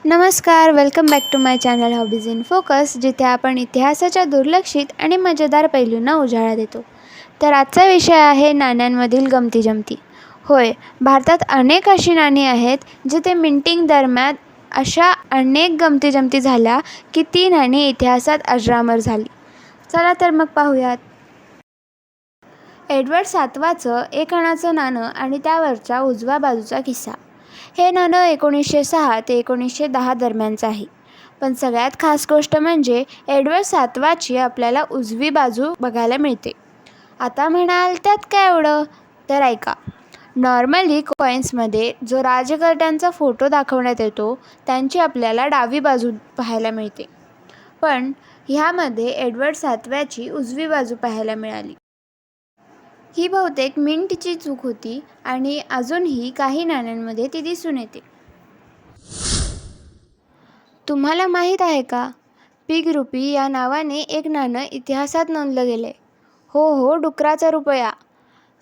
नमस्कार, welcome back to my channel hobbies in focus, जिथे आपण इतिहासाच्या दुर्लक्षित आणि मजेदार पैलूंना उजाळा देतो. तर आजचा विषय आहे नाण्यांमधील गमती-जमती. होय, भारतात अनेक अशी नाणी आहेत जिथे मिंटिंग दरम्यान अशा अनेक गमती-जमती झाल्या की ती नाणी इतिहासात अजरामर झाली. चला तर मग पाहूयात. एडवर्ड 7वाचं एक आण्याचं नाणं आणि त्यावरच्या उजव्या बाजूचा किस्सा. हे नाणं 1906 ते 1910 दरम्यानचं आहे. पण सगळ्यात खास गोष्ट म्हणजे एडवर्ड 7वाची आपल्याला उजवी बाजू बघायला मिळते. आता म्हणाल त्यात काय एवढं? तर ऐका. नॉर्मली कॉईन्समध्ये जो राजकर्त्यांचा फोटो दाखवण्यात येतो त्यांची आपल्याला डावी बाजू पाहायला मिळते. पण ह्यामध्ये एडवर्ड 7व्याची उजवी बाजू पाहायला मिळाली. ही बहुतेक मिंटची चूक होती आणि अजूनही काही नाण्यांमध्ये ती दिसून येते. तुम्हाला माहीत आहे का? पिग रुपी या नावाने एक नाणं इतिहासात नोंदलं गेलंय. हो, डुकराचा रुपया.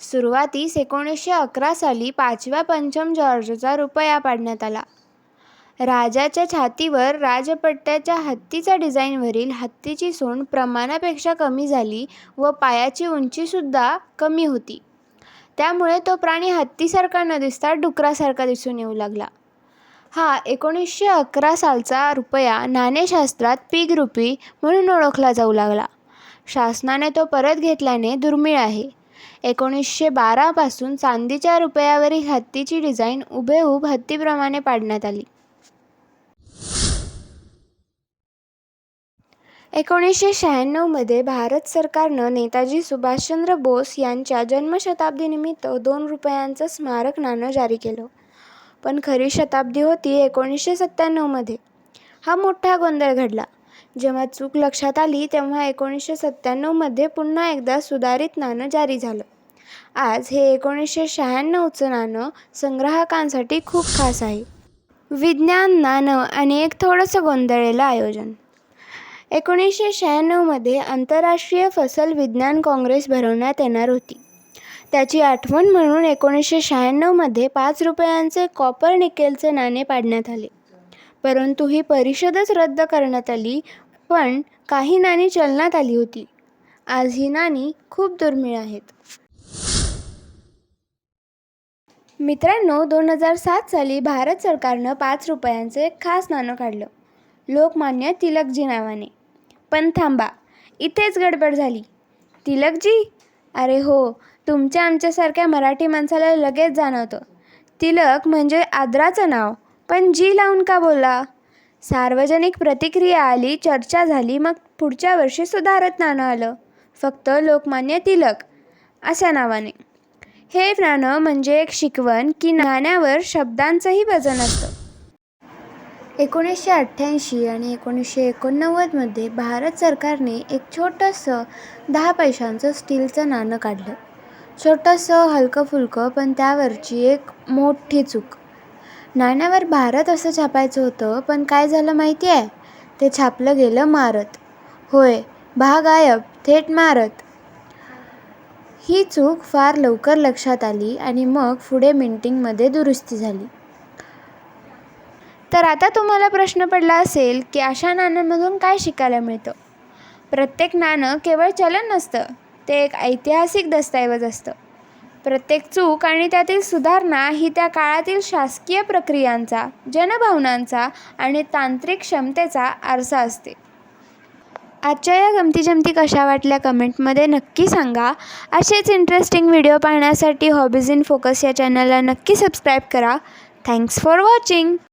सुरुवातीस 1911 साली 5व्या पंचम जॉर्जचा रुपया पाडण्यात आला. राजाच्या छातीवर राजपट्ट्याच्या हत्तीच्या डिझाईनवरील हत्तीची सोंड प्रमाणापेक्षा कमी झाली व पायाची उंचीसुद्धा कमी होती. त्यामुळे तो प्राणी हत्तीसारखा न दिसता डुकरासारखा दिसून येऊ लागला. हा 1911 सालचा रुपया नाणेशास्त्रात पिग रुपी म्हणून ओळखला जाऊ लागला. शासनाने तो परत घेतल्याने दुर्मिळ आहे. 1912 पासून चांदीच्या रुपयावरील हत्तीची डिझाईन हुबेहूब हत्तीप्रमाणे पाडण्यात आली. 1996 मध्ये भारत सरकारनं नेताजी सुभाषचंद्र बोस यांच्या जन्मशताब्दीनिमित्त 2 रुपयांचं स्मारक नाणं जारी केलं. पण खरी शताब्दी होती 1997 मध्ये. हा मोठा गोंधळ घडला. जेव्हा चूक लक्षात आली तेव्हा 1997 मध्ये पुन्हा एकदा सुधारित नाणं जारी झालं. आज हे 1996चं नाणं संग्राहकांसाठी खूप खास आहे. विज्ञान नाणं आणि एक थोडंसं गोंधळलेलं आयोजन. 1996 मध्ये आंतरराष्ट्रीय फसल विज्ञान काँग्रेस भरवण्यात येणार होती. त्याची आठवण म्हणून 1996 मध्ये 5 रुपयांचे कॉपर निकेलचे नाणे पाडण्यात आले. परंतु ही परिषदच रद्द करण्यात आली. पण काही नाणी चलनात आली होती. आज ही नाणी खूप दुर्मिळ आहेत. मित्रांनो, 2007 साली भारत सरकारनं 5 रुपयांचं एक खास नाणं काढलं, लोकमान्य तिलकजी नावाने. पण थांबा, इथेच गडबड झाली. तिलकजी? अरे हो, तुमच्या आमच्यासारख्या मराठी माणसाला लगेच जाणवतं. तिलक म्हणजे आदराचं नाव, पण जी लावून का बोलला? सार्वजनिक प्रतिक्रिया आली, चर्चा झाली, मग पुढच्या वर्षी सुधारत नाणं आलं, फक्त लोकमान्य तिलक अशा नावाने. हे नाणं म्हणजे एक शिकवण की नाण्यावर शब्दांचंही वजन असतं. 1988 आणि 1989 मध्ये भारत सरकारने एक छोटंसं 10 पैशांचं स्टीलचं नाणं काढलं. छोटंसं, हलकं-फुलकं, पण त्यावरची एक मोठी चूक. नाण्यावर भारत असं छापायचं होतं, पण काय झालं माहिती आहे? ते छापलं गेलं मारत. होय, गायब, थेट मारत. ही चूक फार लवकर लक्षात आली आणि मग पुढे मिंटिंगमध्ये दुरुस्ती झाली. तर आता तुम्हाला प्रश्न पडला असेल की अशा नाण्यांमधून काय शिकायला मिळतं? प्रत्येक नाणं केवळ चलन नसतं, ते एक ऐतिहासिक दस्तऐवज असतं. प्रत्येक चूक आणि त्यातील सुधारणा ही त्या काळातील शासकीय प्रक्रियांचा, जनभावनांचा आणि तांत्रिक क्षमतेचा आरसा असते. आजच्या या गमती-जमती कशा वाटल्या कमेंटमध्ये नक्की सांगा. असेच इंटरेस्टिंग व्हिडिओ पाहण्यासाठी हॉबीज इन फोकस या चॅनलला नक्की सबस्क्राईब करा. Thanks for watching.